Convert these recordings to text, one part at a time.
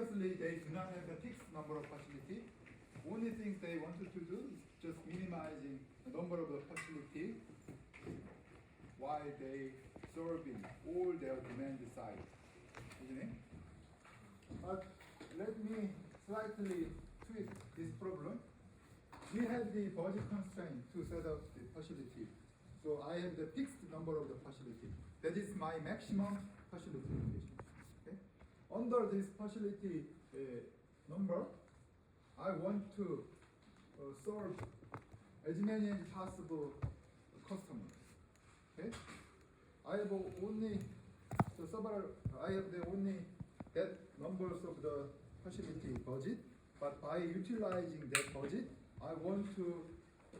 previously they do not have a fixed number of facility. Only thing they wanted to do is just minimizing the number of the facility while they serving all their demand side, isn't it? But let me slightly tweak this problem. We have the budget constraint to set up the facility. So I have the fixed number of the facility. That is my maximum facility location. Okay? Under this facility number, I want to serve as many as possible customers. Okay? I have only that numbers of the facility budget, but by utilizing that budget, I want to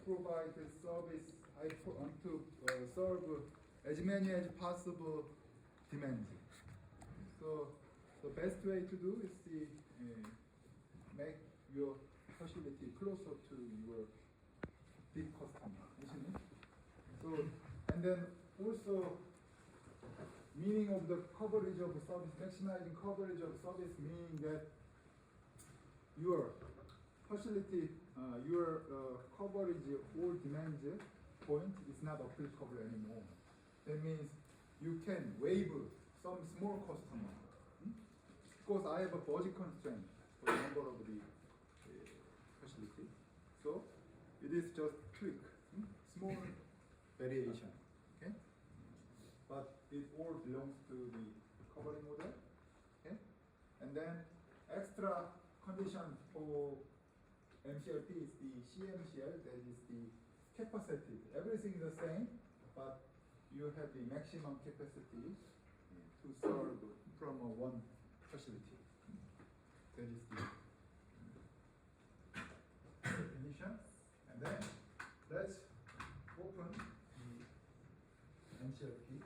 provide the service. I want to serve as many as possible demands. So the best way to do is to make your facility closer to your big customer, isn't it? So, and then also meaning of the coverage of the service, maximizing coverage of service, meaning that your facility, your coverage or demand point is not applicable anymore. That means you can waive some small customer. Because I have a budget constraint for the number of the facility. So it is just tweak, small variation. Okay? But it all belongs to the covering model. Okay? And then extra condition for MCLP is the CMCL, that is the capacity. Everything is the same, but you have the maximum capacity to serve from one facility. That is the definition. And then let's open the MCLP.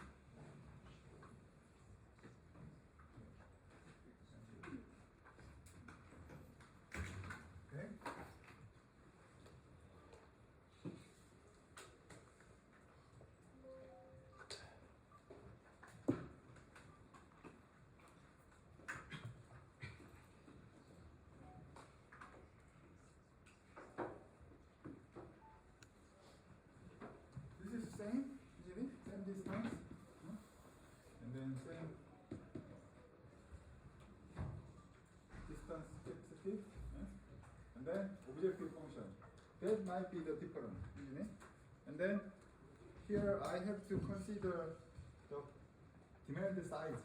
Okay. This is the same, isn't it? Same distance. And then same distance capacity. And then objective function. That might be the difference, isn't it? And then here I have to consider the demand size.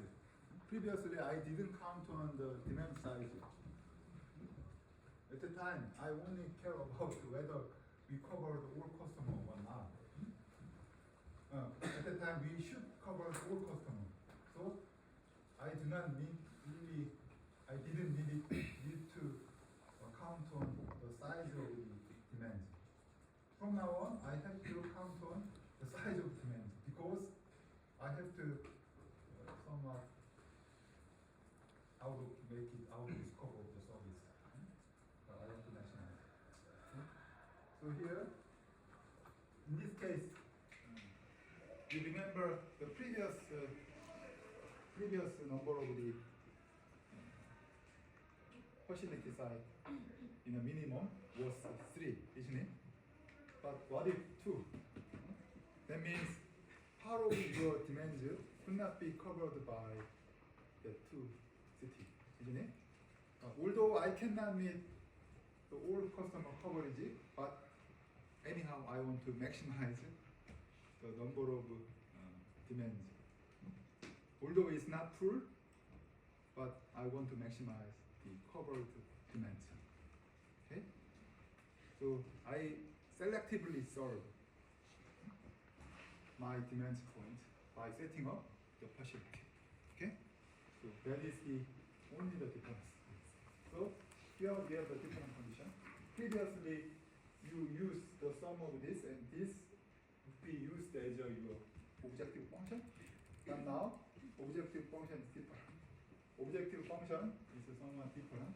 Previously I didn't count on the demand size. At the time I only care about whether we covered all customers or not. At the time we should cover all customers. So I do not need really, I didn't need to count on the size of the demand. From now on, I have to count on the size of demand because I have to somehow make it out of the scope of the service. I want to maximize. So here, in this case, you remember the previous number of the facility side in a minimum was 3, isn't it? But what if 2? That means part of your demands could not be covered by the 2 cities, isn't it? Although I cannot meet the all customer coverage, but anyhow I want to maximize the number of demands. Although it's not full, but I want to maximize the covered demands. Okay? So I selectively serve my demands point by setting up the facility. Okay? So that is only the difference. So here we have the different condition. Previously you use the sum of this and this would be used as your objective function. But now objective function is different. Objective function is somewhat different.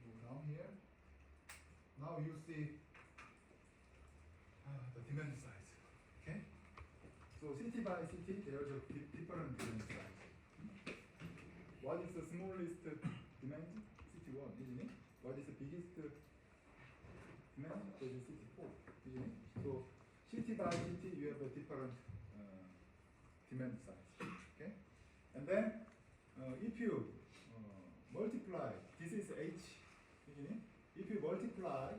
Go down here. Now you see the demand size. Okay? So So city by city, there's a different demand size. What is the smallest demand? City 1, isn't it? What is the biggest demand? That is city 4, isn't it? So city by city, you have a different demand size. Okay, and then if you multiply, this is H, isn't it? If you multiply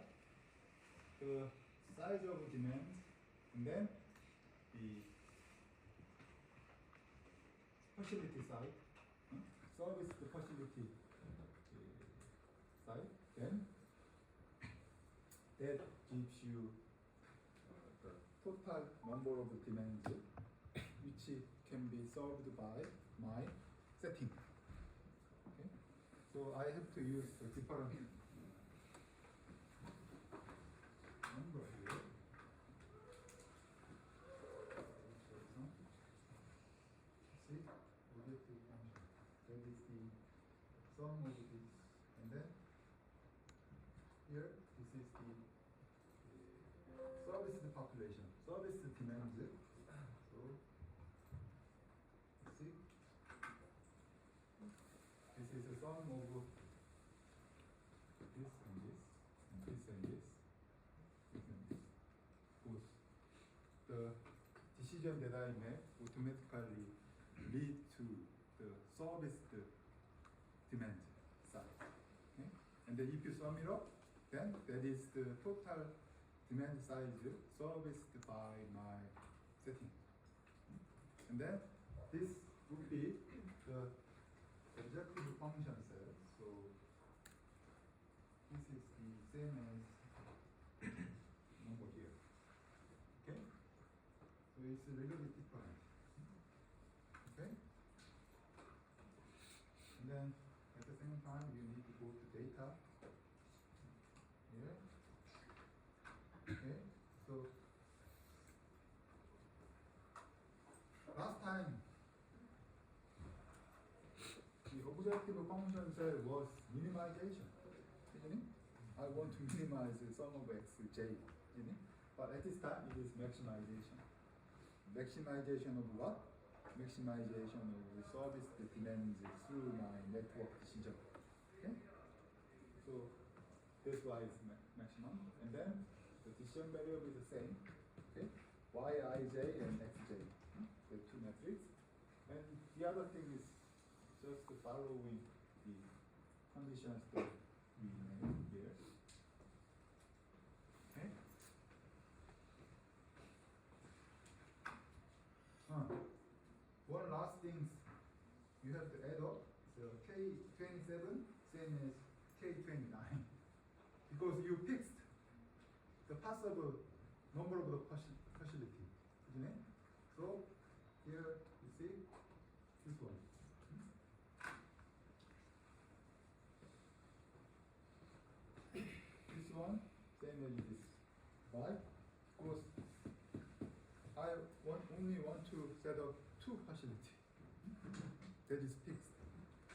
the size of demand and then the facility side, service the facility side, then that gives you the total number of demands which can be solved by my setting. Okay, so I have to use a different number here. See, objective function. That is the sum of this, and then here this is the service population, service demands. So see, this is the sum of this and this, and this and this, this and this. Both the decision that I make automatically lead to the service demand side. Okay? And then if you sum it up, then that is the total demand size serviced by my setting. And then this would be the objective function set. So this is the same as number here. Okay? So it's a little bit different. Okay? And then at the same time you need to go to data. Here. Okay, so last time the objective function cell was minimization, isn't it? I want to minimize the sum of x, j, isn't it? But at this time it is maximization. Maximization of what? Maximization of the service that demands through my network decision. Okay? So that's why it's maximum. And then the decision variable is the same. Okay? Yij and xj, the two metrics. And the other thing is just following the conditions that we made here. Okay? One last thing you have to add up. So K27 same as K29 because you fixed the possible number of the facility, isn't it? So here you see this one. This one same as this. Why? Because I only want to set up two facilities. That is fixed.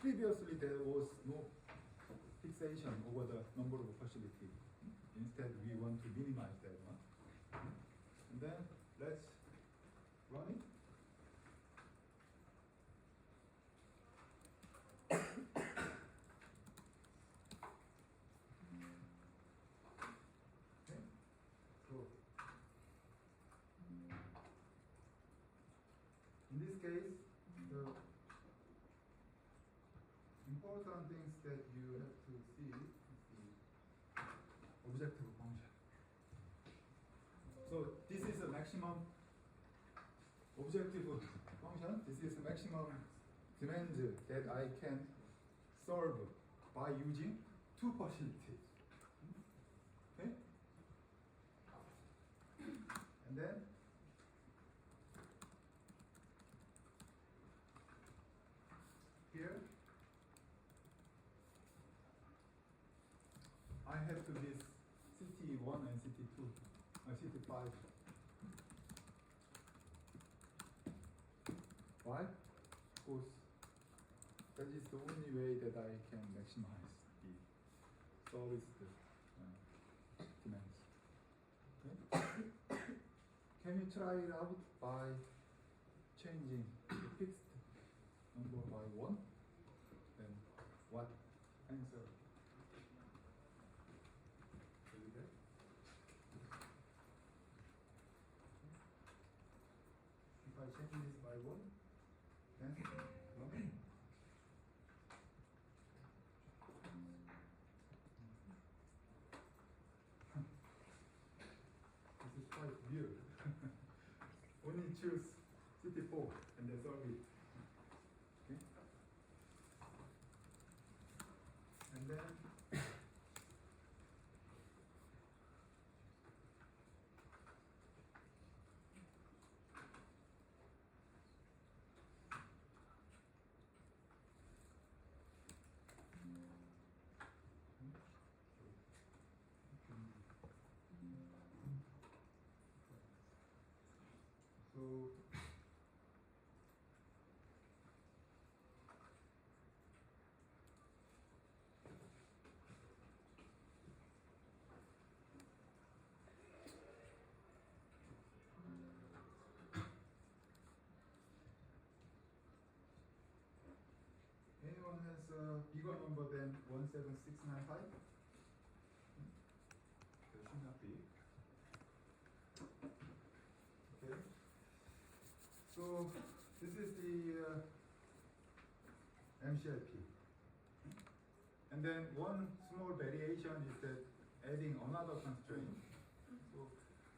Previously there was no fixation over the number of facilities. Instead we want to minimize that one. And then let's run it. Okay. So in this case, the important things that you have to see is the objective function. So this is the maximum objective function. This is the maximum demand that I can solve by using two facilities. Okay? And then here I have to list CT1 and CT2, CT5. Why? Because that is the only way that I can maximize the service demands. Okay? Can you try it out by changing the fixed number by 1, then what answer will you get? If I change this by 1, then this is quite weird. Only choose city 4 and then solve it. Okay? And then so anyone has a bigger number than 17695? There should not be. Okay. So this is the MCLP. And then one small variation is that adding another constraint. So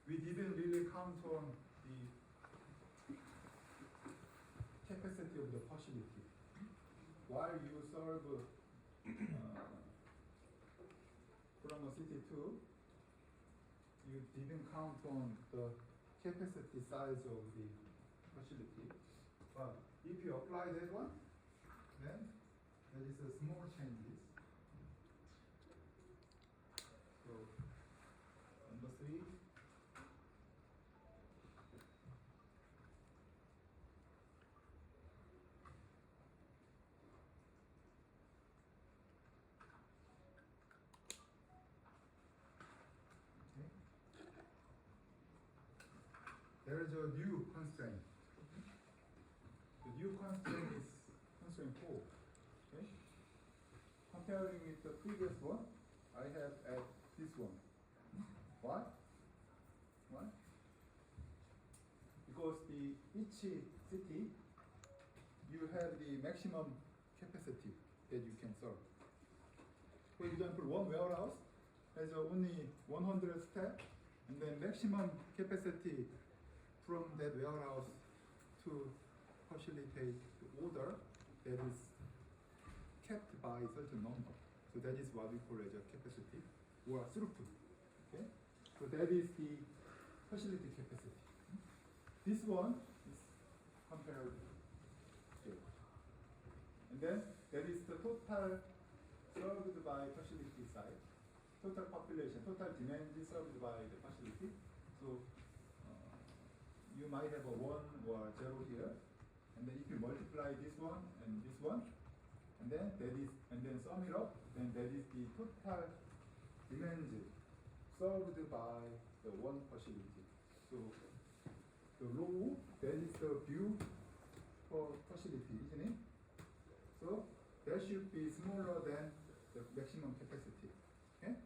we didn't really count on the capacity of the facility. While you solve from a city 2, you didn't count on the capacity size of the facility. But if you apply that one, then there is a small changes. So number 3. There is a new constraint. The new constraint is constraint 4. Okay? Comparing with the previous one, I have at this one. Why? Why? Because each city, you have the maximum capacity that you can serve. For example, one warehouse has only 100 staff, and then maximum capacity from that warehouse to facilitate the order that is kept by a certain number. So that is what we call as a capacity or throughput. Okay? So that is the facility capacity. This one is compared here. And then that is the total served by facility side, total population, total demand served by the facility. So you might have a 1 or 0 here, and then if you multiply this one, and then that is, and then sum it up, then that is the total demand served by the one facility. So the row, that is the view for facility, isn't it? So that should be smaller than the maximum capacity. Okay?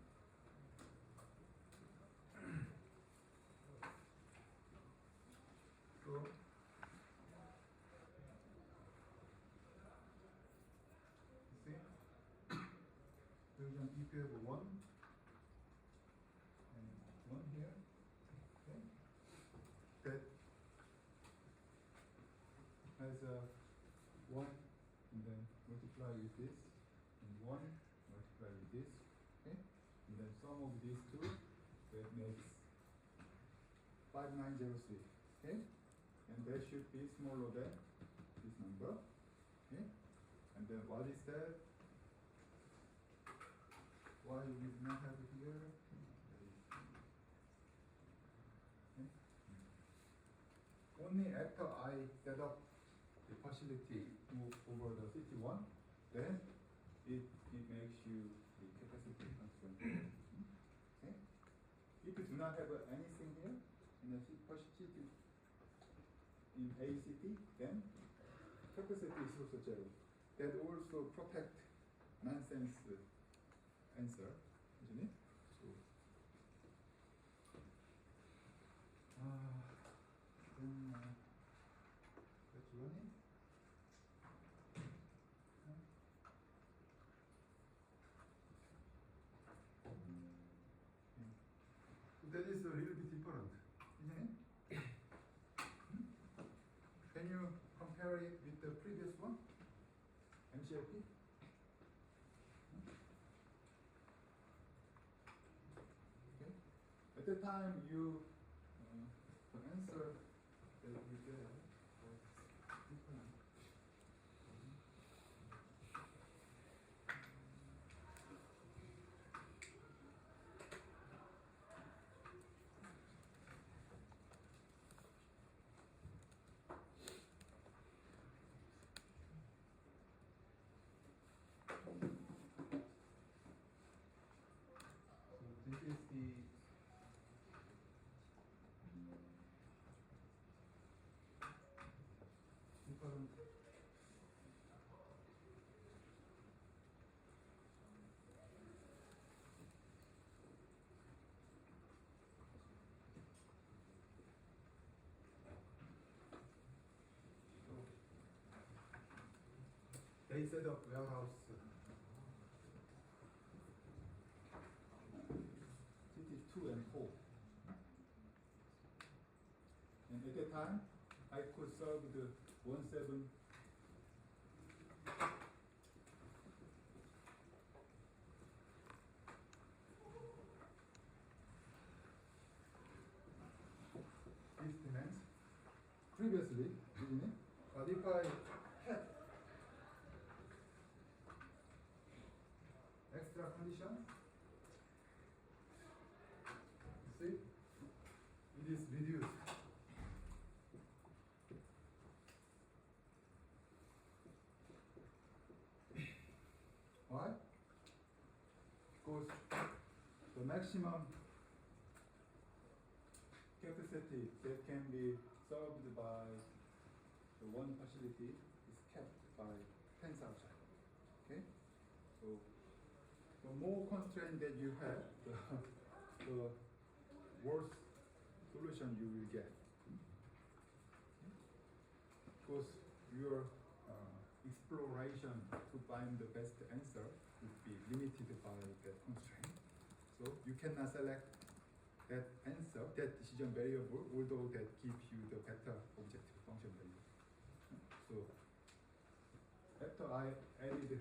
So see, if you have 1 and 1 here, okay, that has a 1 and then multiply with this, and 1 multiply with this, okay, and then sum of these two, that makes 5903, okay, and that should be smaller than this number, okay, and then what is that? Why we do not have it here? Okay. Only after I set up the facility move over the city 1, then it makes you the capacity constraint. Okay. If you do not have anything here in the city, in ACT, then capacity is also 0. That also protect nonsense answer, isn't it? So, then let's run it. That is a little bit different, isn't it? Can you compare it with the previous one? MCLP? Okay. At the time, you the answer that you get was different. So this is the different. So they set up warehouse. City 2 and 4. And at that time, I could solve the 1-7. These demands previously, isn't it? But if I had extra conditions, you see, it is reduced. Why? Because the maximum capacity that can be solved by the one facility is kept by tensile child. Okay? So the more constraint that you have, the worse solution you will get. Because your exploration to find the best answer would be limited by that constraint. So you cannot select that answer, that decision variable, although that gives you the better objective function value. So after I added the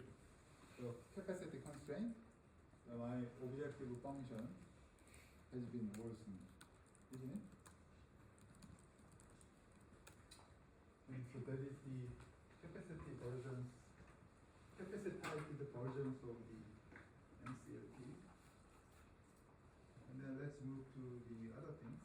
capacity constraint, my objective function has been worsened, isn't it? And so that is the capacitated versions of the MCLP. And then let's move to the other things.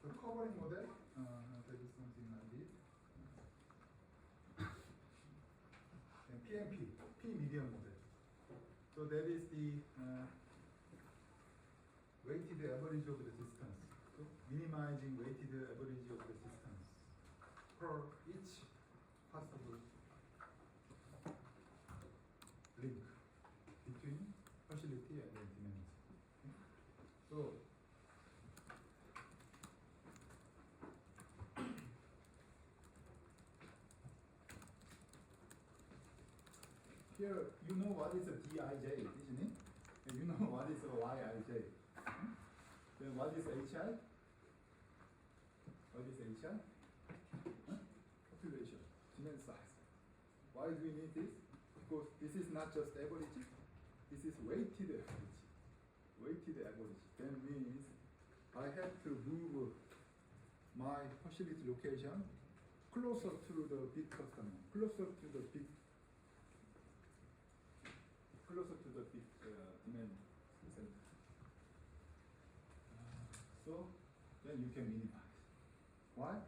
The covering model, that is something I did. And PMP, P medium model. So that is the weighted average of the distance. So minimizing weighted average of the distance per each possible link between facility and the demand. Okay? So here you know what is a Dij, isn't it? And you know what is a Yij. Then what is HI? What is HI? Population, demand size. Why do we need this? Because this is not just average, this is weighted average. Weighted average. That means I have to move my facility location closer to the big customer, closer to the big demand center. So then you can minimize. Why?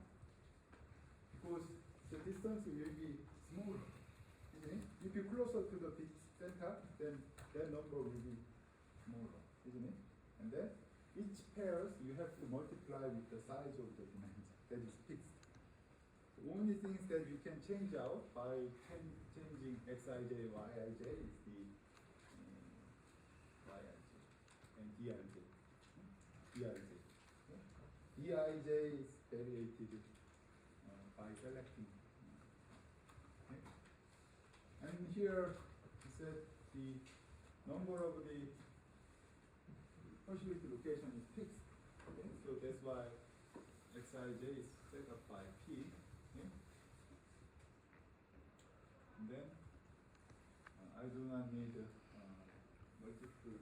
Because the distance will be smaller. Isn't it? If you're closer to the big center, then that number will be smaller, isn't it? And then pairs, you have to multiply with the size of the demand. That is fixed. The only things that you can change out by changing xij, yij is the yij and drj. drj. Dij is variated by selecting. Okay. And here we said the number of the Hershey's location is fixed. Okay. So that's why xij is set up by p. Okay. And then I do not need multiple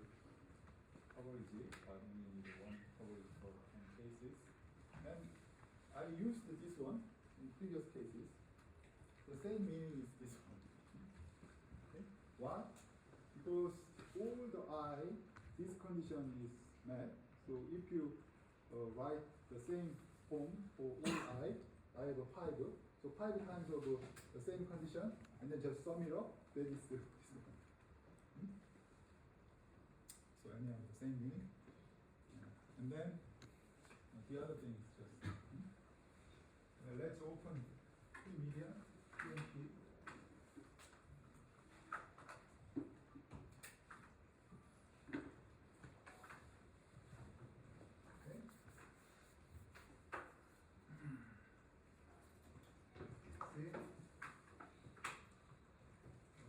coverage, I only need one coverage for 10 cases. And I used this one in previous cases. The same meaning is this one. Okay. Why? Because all the I, this condition is met. So if you write the same form for all I have a 5. So 5 times of the same condition, and then just sum it up, that is this one. So anyhow, the same meaning. And then the other thing is just, let's open two media, PMP. Okay. See,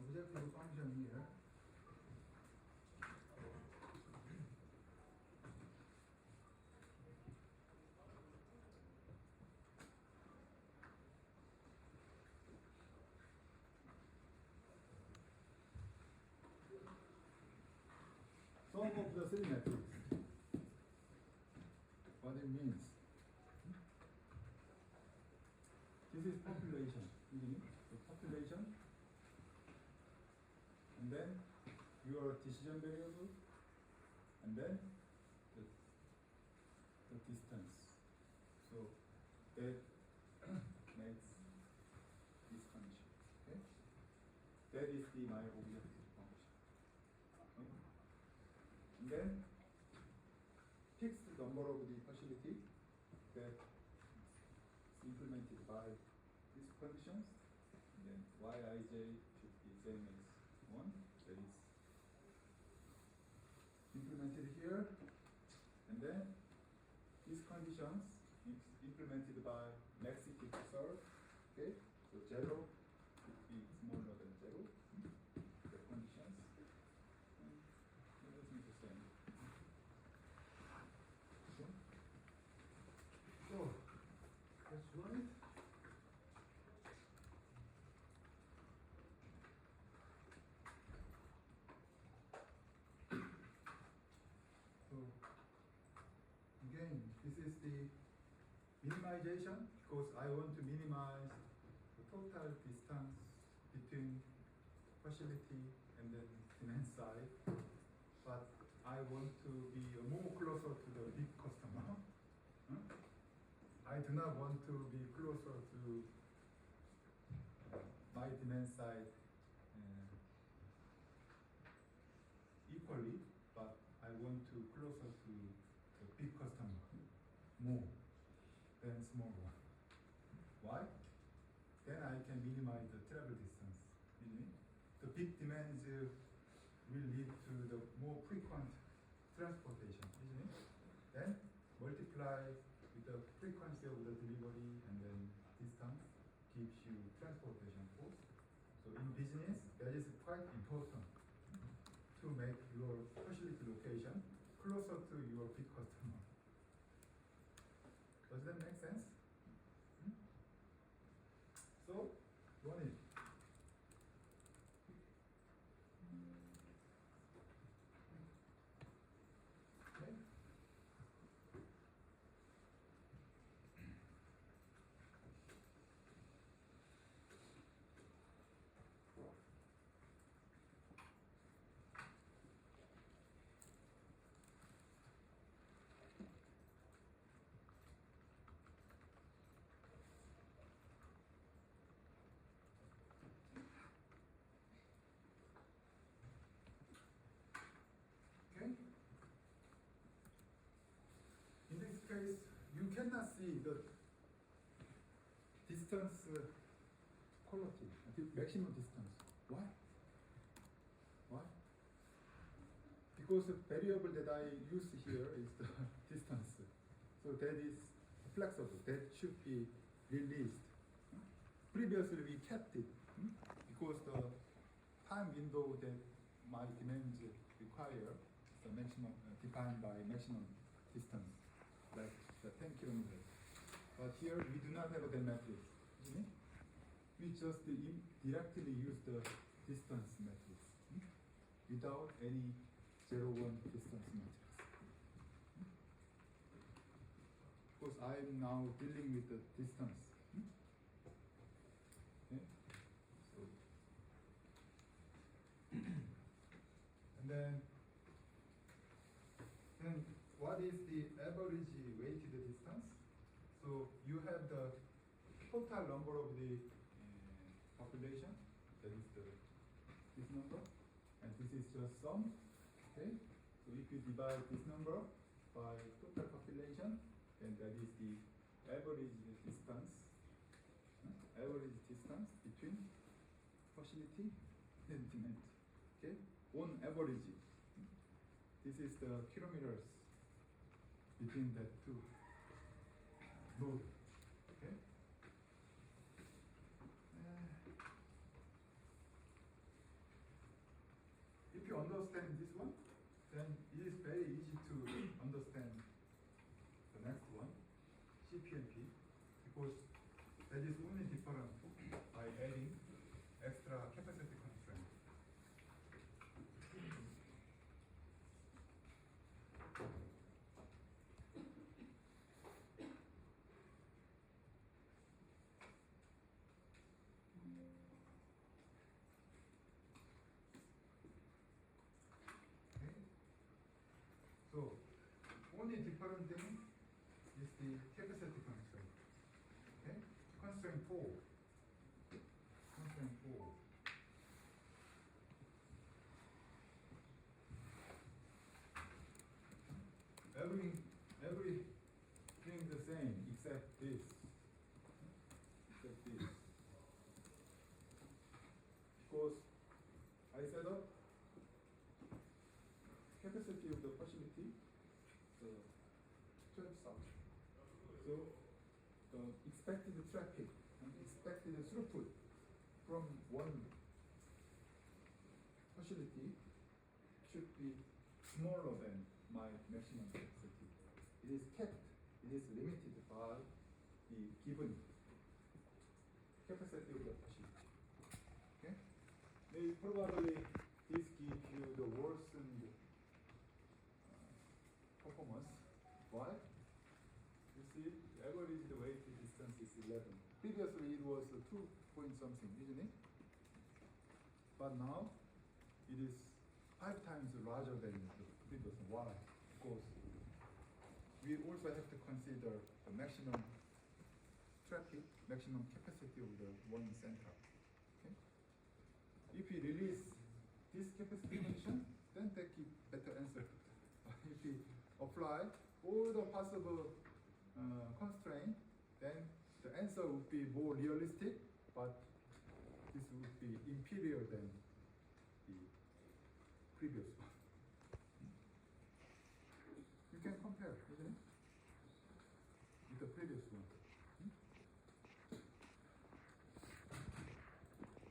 objective function here. Sum of the three metrics. What it means. This is population, isn't it? So population, and then your decision variable, and then the distance. So that makes this condition. Okay? That is the my objective function. Okay? And then fixed number of the facility that is implemented by these conditions. And then yij should be same as 1. That is implemented here. And then these conditions is implemented by max equal to third. Okay, so 0 should be smaller than 0. The conditions. And everything is the same. Okay. So let's run it. So again, this is the minimization because I want to minimize the total distance between facility and then demand side, but I want to be more closer to the big customer. I do not want to be closer to my demand side equally, but I want to closer to the big customer more than small one. Why? Then I can minimize the travel distance. The big demands will lead to the more frequent transportation, isn't it? Then multiply with the frequency of the delivery and then distance gives you transportation cost. So in business, that is quite important to make your facility location closer to your big customer. Does that make sense? So, run it. Okay. case, you cannot see the distance quality, the maximum distance. Why? Why? Because the variable that I use here is the distance. So that is flexible. That should be released. Previously we kept it because the time window that my demands require is the maximum defined by maximum distance, like the 10 kilometers. But here we do not have the matrix. Isn't it? We just directly use the distance matrix without any 0-1 distance matrix. Because I am now dealing with the distance. Okay? So and then what is the average weighted distance? So you have the total number of the population, that is this number, and this is just sum. Okay, so if you divide this number by total population, then that is the average distance. Average distance between facility and demand. Okay, on average, this is the kilometers between the two nodes. Okay. If you understand this one, then it is very easy to understand the next one, CPMP, because that is only different by adding extra capacity constraint. So, only different thing is the capacity constraint. Okay? Constraint 4. Constraint 4. Everything the same except this. Except this. Because I set up capacity of the facility, the 12,000. So the expected traffic and expected throughput from one facility should be smaller than my maximum capacity. It is kept, it is limited by the given capacity of the facility. Okay? Maybe probably this gives you the worsened performance. Why? You see, the average weighted distance is 11. Previously it was 2 point something, isn't it? But now it is 5 times larger than the previous one. Why? Because we also have to consider the maximum traffic, maximum capacity of the one center. Okay? If we release this capacity function, then that gives better answer. If we apply all the possible constraints, then the answer would be more realistic, but this would be inferior than the previous one. You can compare, isn't it? With the previous one.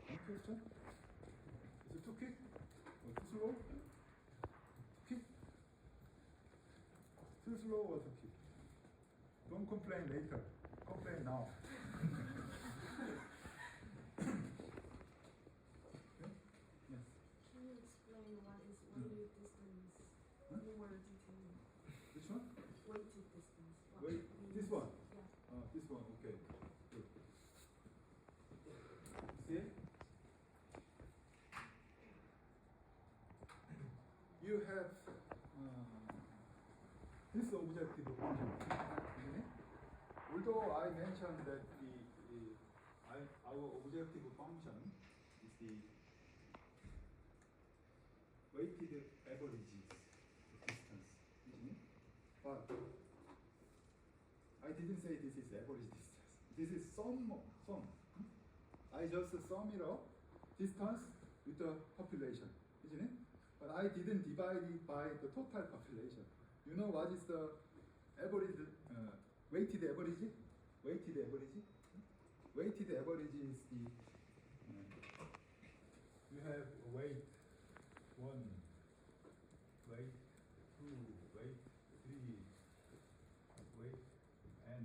One question? Is it too quick or too slow? Quick? Too slow or too quick? Don't complain later. Complain now. Okay? Yes. Can you explain what is weighted distance more detail? Which one? Weighted distance. What Wait, it means? this one? Yeah. This one, okay. Good. See? You have this objective function, isn't it? Although I mentioned that our objective function is the weighted average distance, isn't it? But I didn't say this is average distance. This is sum. I just sum it up distance with the population, isn't it? But I didn't divide it by the total population. You know what is the average, weighted average? Weighted average? Weighted average is the, you have weight 1, weight 2, weight 3, weight n.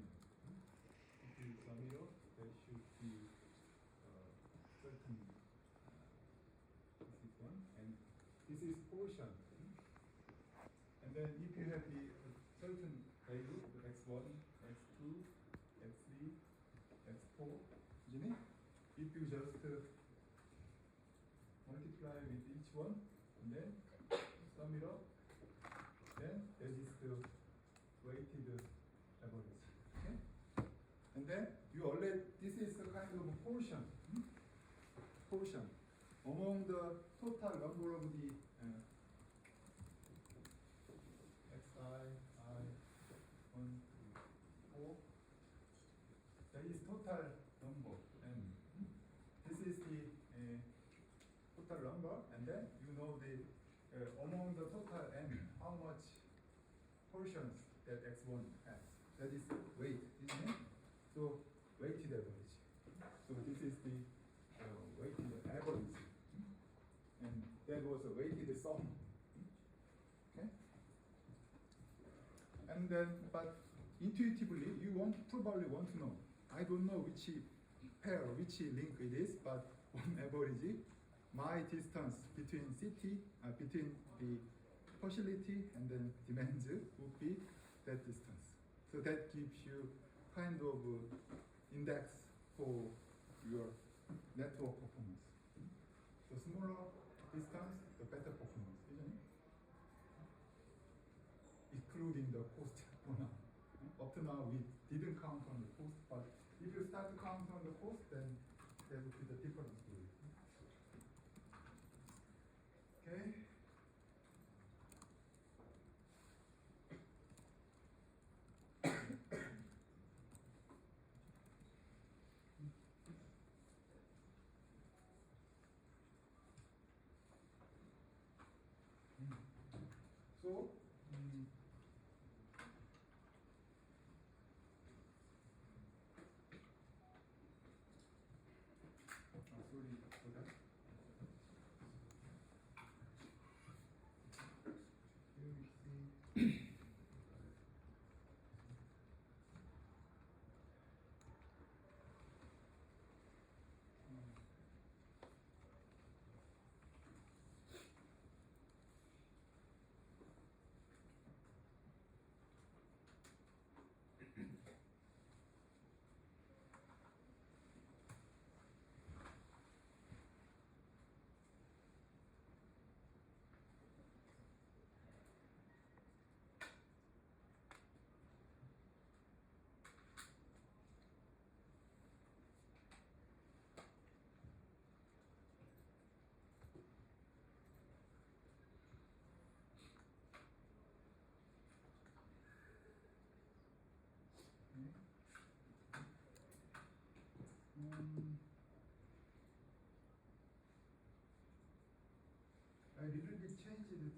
If you sum it up, there should be certain, this is one, and this is portion. And then if you have the certain value, the x1, x2, x3, x4, isn't it? If you just multiply with each one, and then sum it up, then that is the weighted average. Okay? And then you already, this is the kind of portion. Portion among the total number of the xi, I, 1, 2, 4. That is total number, and this is the total number, and then you know the among the total n, how much portions that x1 has. That is weight, isn't it? So weighted average. So this is the weighted average, and that was a weighted sum. Okay. And then, but intuitively, you probably want to know. I don't know which pair, which link it is, but on average, my distance between city, between the facility and then demands would be that distance. So that gives you kind of index for your network performance. The smaller distance, the better performance, isn't it? Including the cost for now. Up to now, we didn't count on the cost, but if you start to count on the cost, then that would be the different story. Okay. So, sorry for that. Here we see. I little bit changed this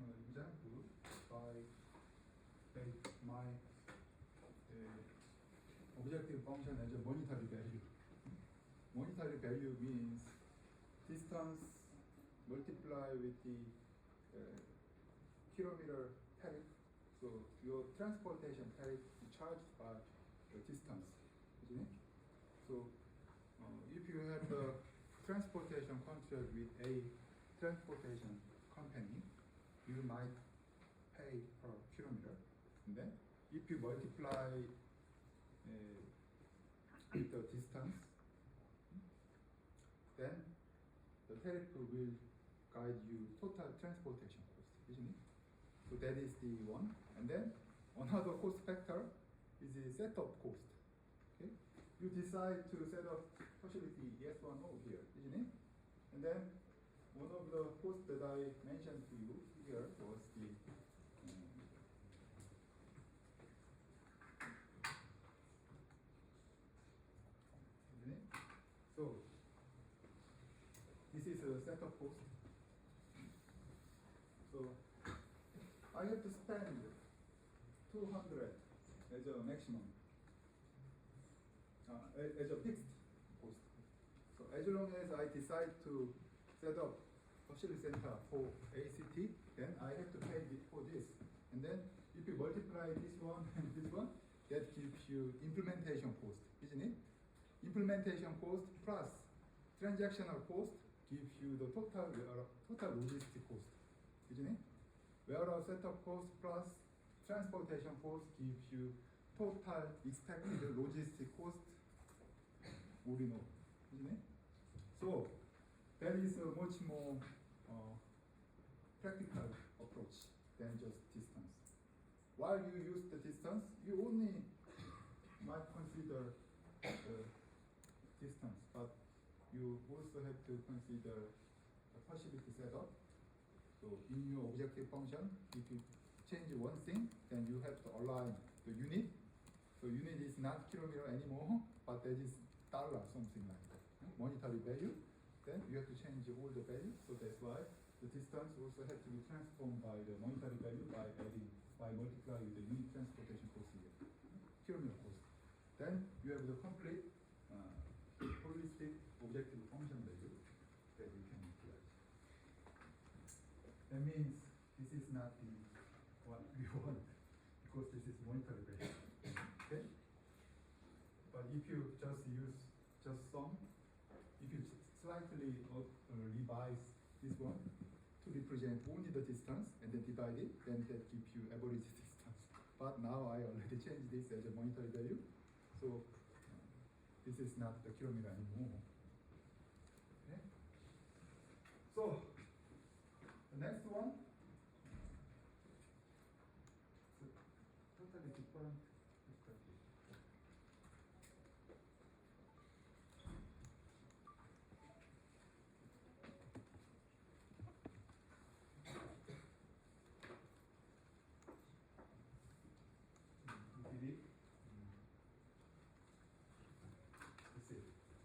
example by my objective function as a monetary value. Monetary value means distance multiplied with the kilometer tariff. So your transportation tariff is charged by the distance, isn't it? So if you have the transportation contract with a transportation company, you might pay per kilometer. And then if you multiply with the distance, then the tariff will guide you total transportation cost, isn't it? So that is the one. And then another cost factor is the setup cost. Okay? You decide to set up facility S1 over here, isn't it? And then one of the costs that I mentioned to you here was the setup cost. So I have to spend 200 as a maximum, as a fixed cost. So as long as I decide to set up facility center for ACT, then I have to pay for this. And then if you multiply this one and this one, that gives you implementation cost, isn't it? Implementation cost plus transactional cost gives you the total logistic cost, isn't it? Warehouse setup cost plus transportation cost gives you total expected logistic cost. We know, isn't it? So that is a much more practical approach than just distance. While you use the distance, you only might consider the distance, but you also have to consider the facility setup. So in your objective function, if you change one thing, then you have to align the unit. So unit is not kilometer anymore, but that is dollar, something like that. Monetary value. Then you have to change all the values. So that's why the distance also has to be transformed by the monetary value by multiplying the unit transportation cost here, kilometer cost. Then you have the complete holistic objective function value that you can utilize. That means this is not the what we want because this is monetary value. Okay? But if you just use just sum, if you slightly revise this one to represent only the distance and then divide it, then that gives you average distance. But now I already changed this as a monetary value, so this is not the kilometer anymore. Okay? So the next one, totally different perspective.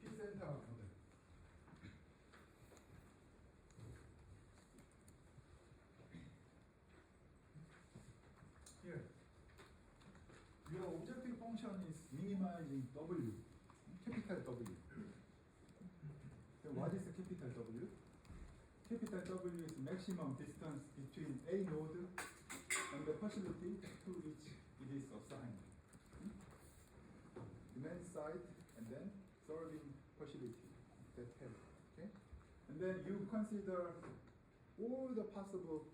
P-center model. Here, your objective function is minimizing W, capital W. So what is a capital W? Capital W is maximum distance between a node and the facility to which it is assigned. Demand side and then serving facility that have, okay? And then you consider all the possible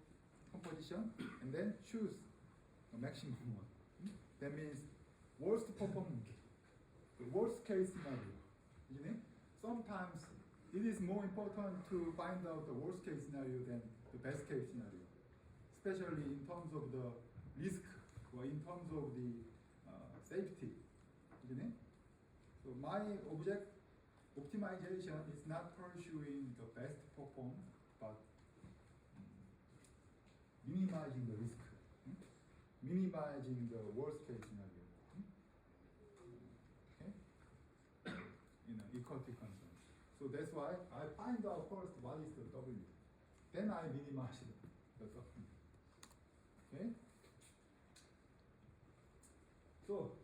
composition and then choose a maximum one. That means worst performance, the worst case scenario, isn't it? Sometimes it is more important to find out the worst case scenario than the best case scenario, especially in terms of the risk or in terms of the safety, isn't it? So my object optimization is not pursuing the best perform, but minimizing the risk, minimizing the worst case scenario. Okay? Equality concern. So that's why I find out first what is the W. Then I minimize the W. Okay? So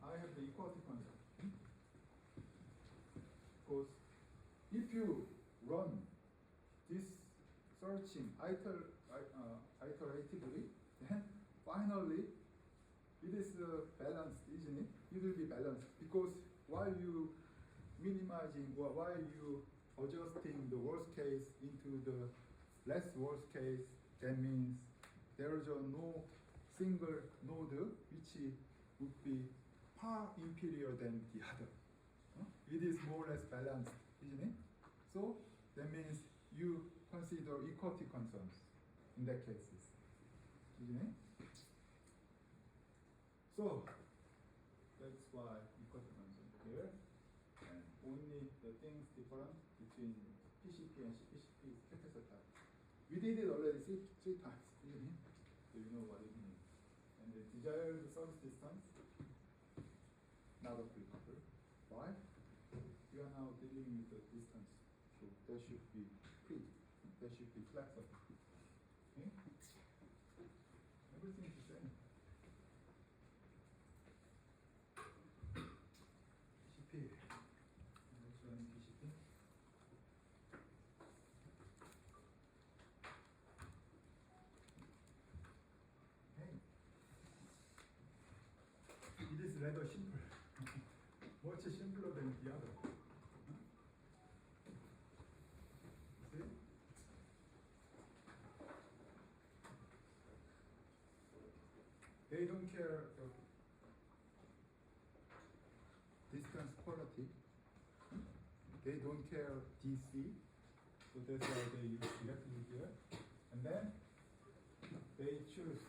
I have the equality concern. Because if you run this searching iteratively, then finally it is balanced, isn't it? It will be balanced because while you minimizing or while you adjusting the worst case into the less worst case, that means there is no single node which would be far inferior than the other. It is more or less balanced, isn't it? So that means you consider equality concerns in that cases, isn't it? So that's why equality concern here, and only the things different between PCP and CPCP is capital type. We did it already three times, isn't it? So you know what it means. And the desired service distance, not applicable. Why? You are now dealing with the distance that should be free, that should be flexible. Okay? Everything is the same. TCP. Next one is TCP. Okay. It is rather simple. Much simpler than the other. See? They don't care the distance quality. They don't care DC. So that's why they use directly here. And then they choose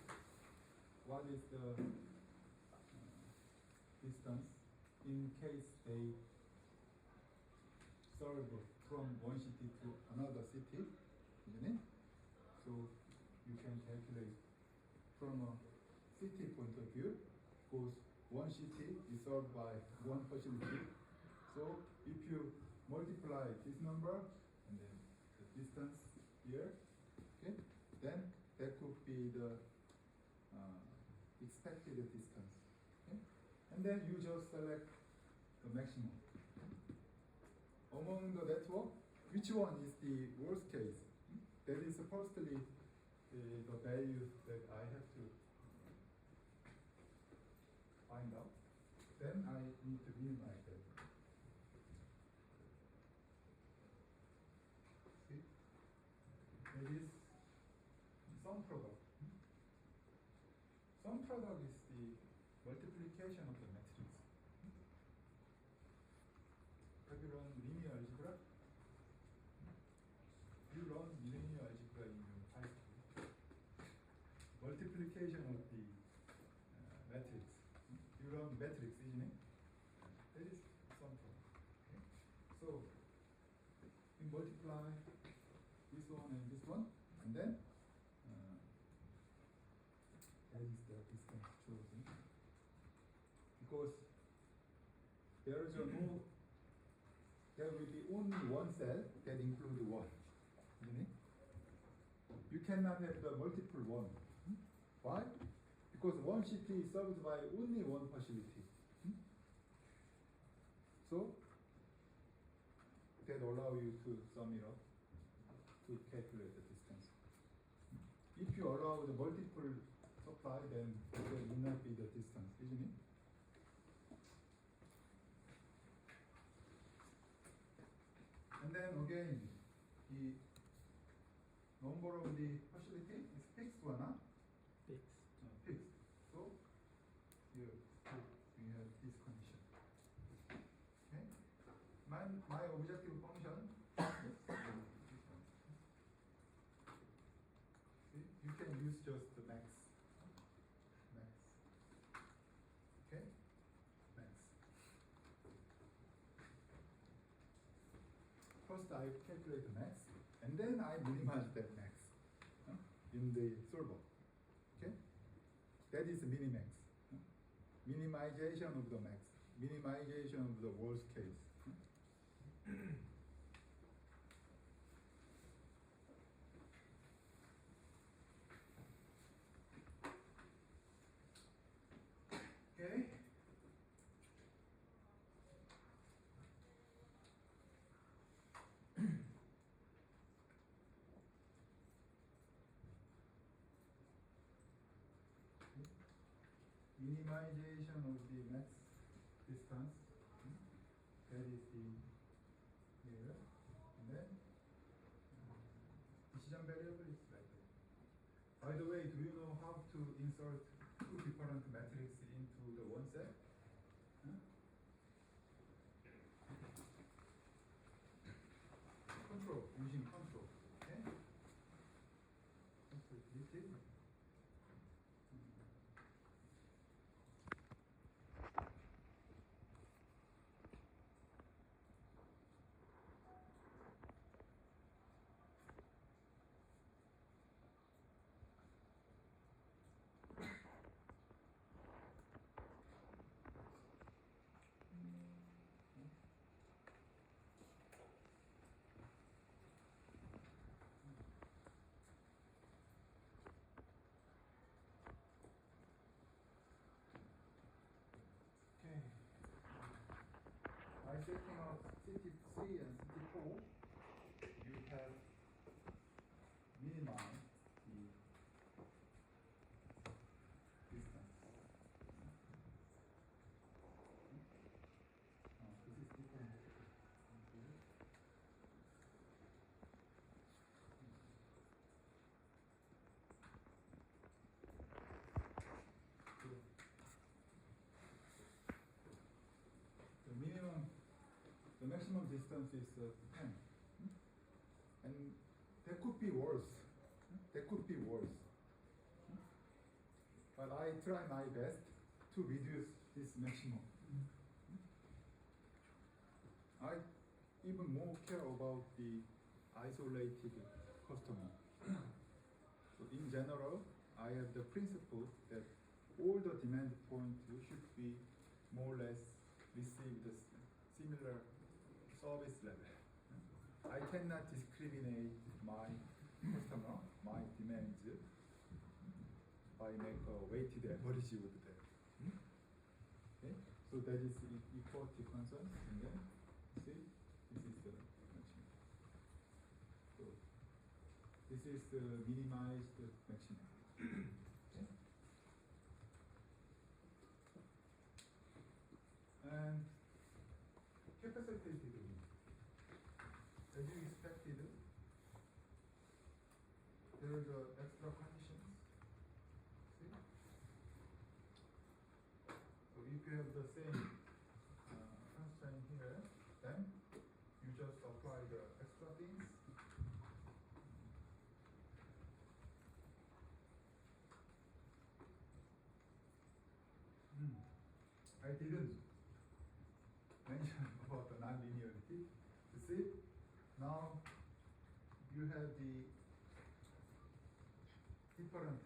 what is the distance in case they serve from one city to another city, isn't it? So you can calculate from a city point of view, because one city is served by one facility. So if you multiply this number and then the distance here, okay, then that could be the expected distance. Okay? And then you just select the maximum. Among the network, which one is the worst case? That is firstly the value that I have to find out. Then I need to minimize that. See? That is sum product. Sum product is the multiplication of the matrix. Have you run linear algebra? You run linear algebra in your high school. Multiplication of the matrix. You run matrix, isn't it? That is sum product. Okay? So you multiply this one and this one, and then that is the distance chosen. Because there is there will be only one cell that includes one, isn't it? You cannot have the multiple one. Why? Because one city is served by only one facility. So that allow you to sum it up to calculate the distance. If you allow the multiple supply, then that will not be the distance, isn't it? And then again, the number of the facility is fixed one, huh? Fixed. Fixed. So here we have this condition. Okay. My objective function. See, you can use just the max. Max. Okay. Max. First I calculate the max, and then I minimize that max in the solver. Okay? That is minimax. Minimization of the max. Minimization of the worst case. Okay? Minimization of the max distance. That is the here. And then decision variable is like that. By the way, do you know how to insert two different matrices into the one cell? Huh? Control, using control. Okay? Control deleted. city 3 and city 4, you have minimized the distance. This is different. The minimum, the maximum distance is 10. And that could be worse. That could be worse. But I try my best to reduce this maximum. I even more care about the isolated customer. So in general, I have the principle that all the demand points should be more or less receive the similar service level. I cannot discriminate my customer, my demands by make a weighted average over there. Okay, so that is equality concern. And then see, this is the maximum. So this is the minimized maximum. Okay. And capacity as you expected, there is extra conditions. See? So if you have the same constraint here, then you just apply the extra things. I didn't mention about the nonlinearity. You see, now you have the different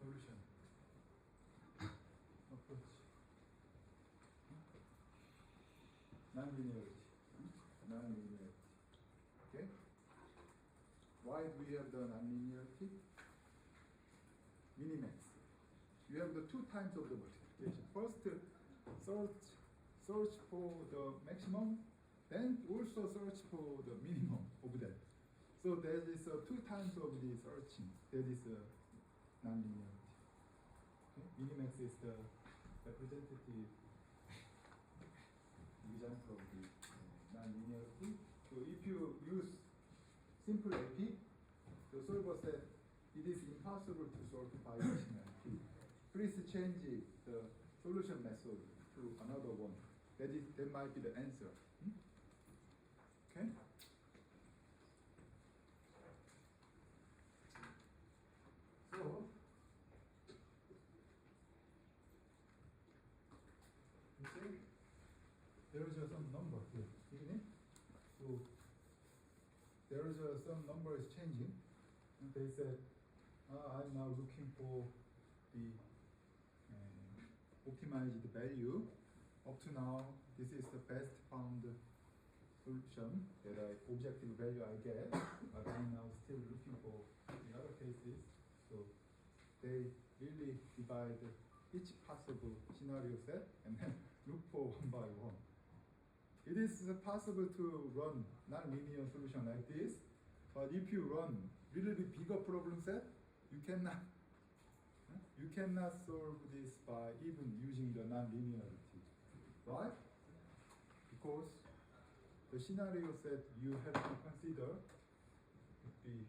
solution approach. Nonlinearity. Nonlinearity. Okay? Why do we have the nonlinearity? Minimax. You have the two times of the multiplication. First, search for the maximum, then also search for the minimum of that. So there is two times of the searching. That is nonlinearity. Okay? Minimax is the representative example of the nonlinearity. So if you use simple AP, the solver said it is impossible to solve by using AP. Please change the solution method to another one. That might be the answer. Okay? So you see, there is some number here, isn't it? So there is some number is changing. And they said, I'm now looking for the optimized value. Up to now, this is the best found solution that objective value I get, but I'm now still looking for the other cases. So they really divide each possible scenario set and then look for one by one. It is possible to run non-linear solution like this, but if you run really bigger problem set, you cannot solve this by even using the non-linearity. Why? Because the scenario set you have to consider would be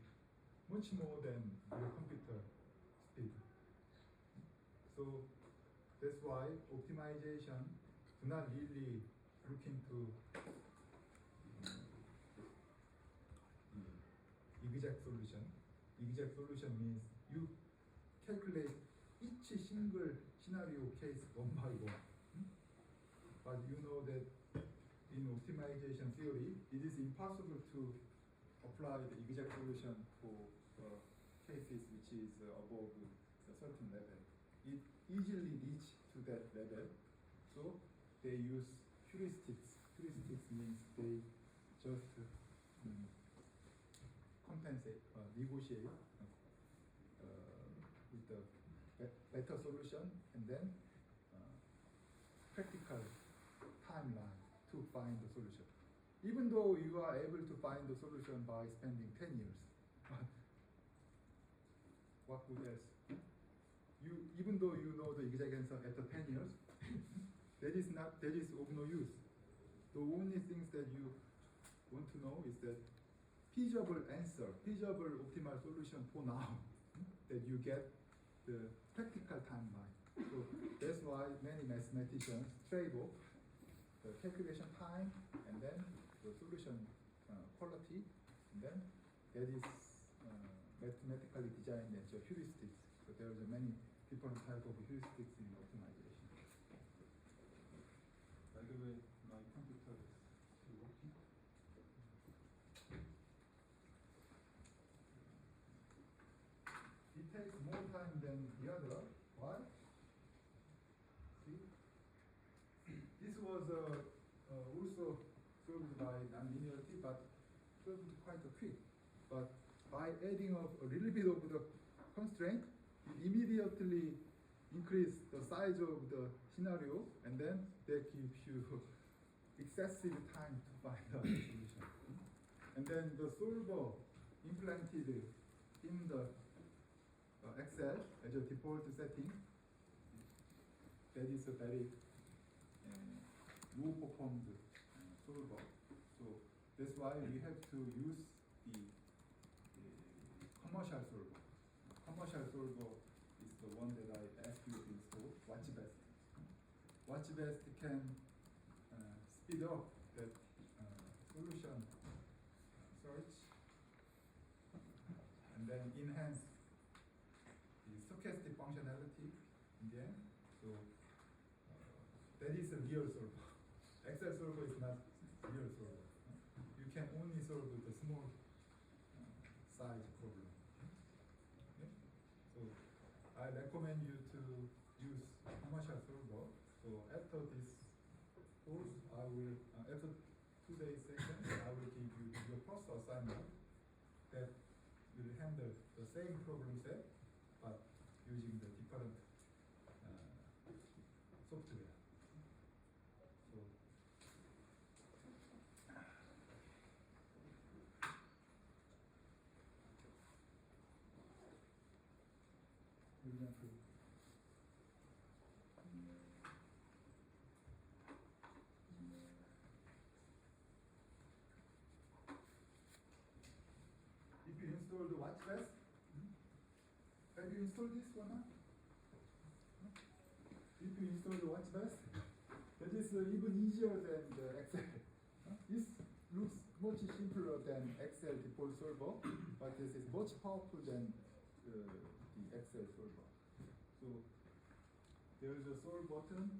much more than your computer speed. So that's why optimization do not really look into exact solution. Exact solution means you calculate each single scenario case one by one. But you know that in optimization theory, it is impossible to apply the exact solution for cases which is above a certain level. It easily reach to that level, so they use heuristics. Heuristics means they just compensate, negotiate with the better solution, and then practical timeline find the solution. Even though you are able to find the solution by spending 10 years. What good else? Even though you know the exact answer after 10 years, that is of no use. The only things that you want to know is that feasible answer, feasible optimal solution for now, that you get the practical timeline. So that's why many mathematicians trade off the calculation time and then the solution quality, and then that is mathematically designed as a heuristics. So there are many different type of heuristics in optimization. By the way, my computer is still working. It takes more time than the other. Why? See, this was also solved by nonlinearity, but solved quite quick. But by adding up a little bit of the constraint, it immediately increase the size of the scenario, and then that gives you excessive time to find the solution. And then the solver implanted in the Excel as a default setting, that is a very low performed solver. So that's why we have to use the commercial solver. Commercial solver is the one that I asked you to install, WatchBest. WatchBest can speed up that solution search and then enhance the stochastic functionality in the end. So that is a real solver. Excel solver is not real solver. You can only solve the small size problem. Okay? So I recommend you to use commercial solver. So after this course, I will after today's session, I will give you your first assignment that will handle the same problem set, but using the different software. So for example, if you install the WatchBest, have you installed this one now? If you install the WatchBest, that is even easier than the Excel. This looks much simpler than Excel default solver, but this is much powerful than the Excel solver. So there is a solve button.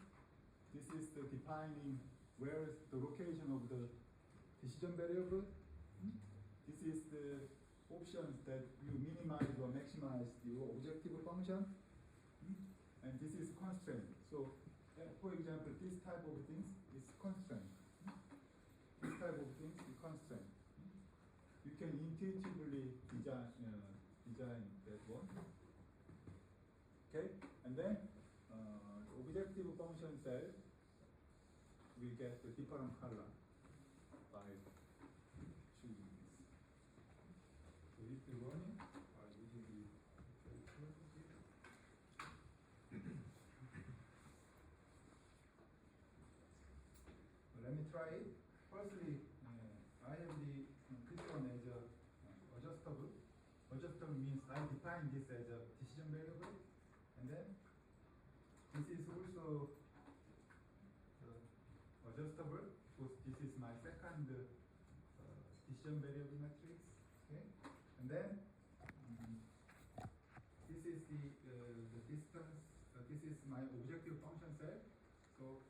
This is the defining where is the location of the decision variable. This is the options that you minimize or maximize your objective function. And this is constraint. So, for example, this type of things is constraint. This type of things is constraint. You can intuitively design that one. Okay, and then the objective function cell will get a different color by choosing this. So if you run it by using the let me try it. Firstly, I have this one as a adjustable. Adjustable means I define this as a decision variable, and then this is also adjustable because this is my second decision variable matrix. Okay, and then this is the distance. This is my objective function cell. So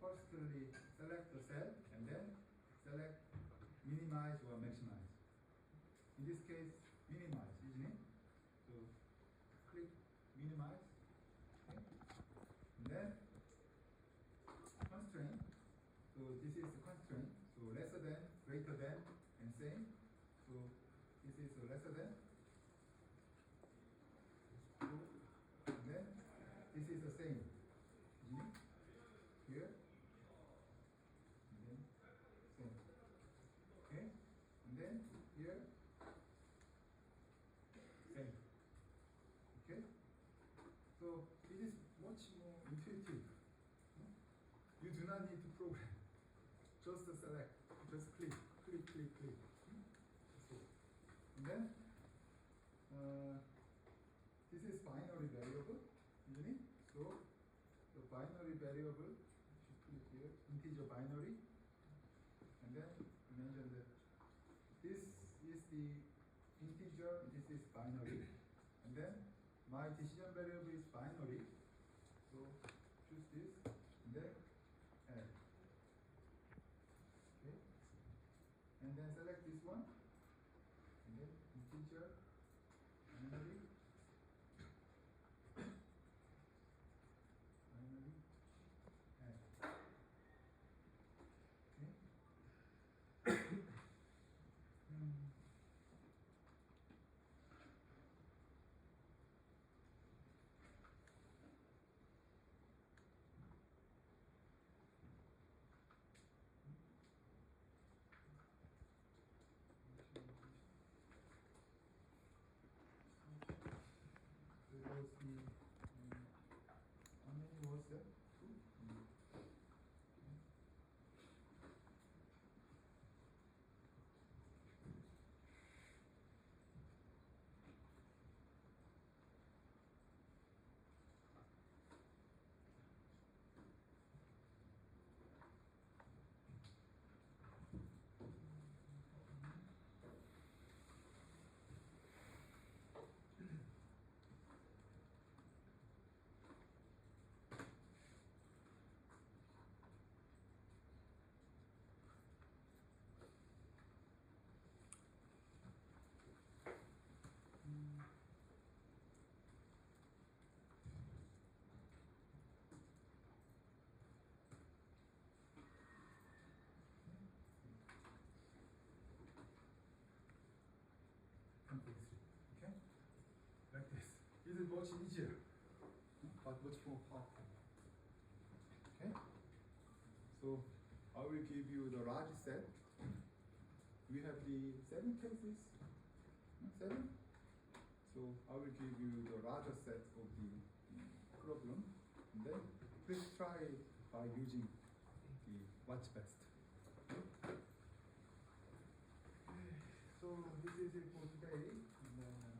firstly select the cell and then select minimize or maximize. In this case, minimize, isn't it? So click minimize. Okay. And then constraint. So this is the constraint. So lesser than, greater than, and same. So this is lesser than. So, and then this is the same. Isn't it? Here. So it is much more intuitive. You do not need to program. Just select, just click, click, click, click. So, and then this is binary variable, isn't it? So the binary variable should put it here, integer binary, and then mention that this is the integer, this is binary, and then my decision variable is binary, so choose this, and then add. Okay, and then select this one, and then integer binary, binary, add. Okay. So it was the how many was that? Two? Completely. Okay? Like this. It is much easier, but much more powerful. Okay? So I will give you the large set. We have the 7 cases. 7? So I will give you the larger set of the problem. And then please try it by using the what's best. Okay. So this is it for today. And then,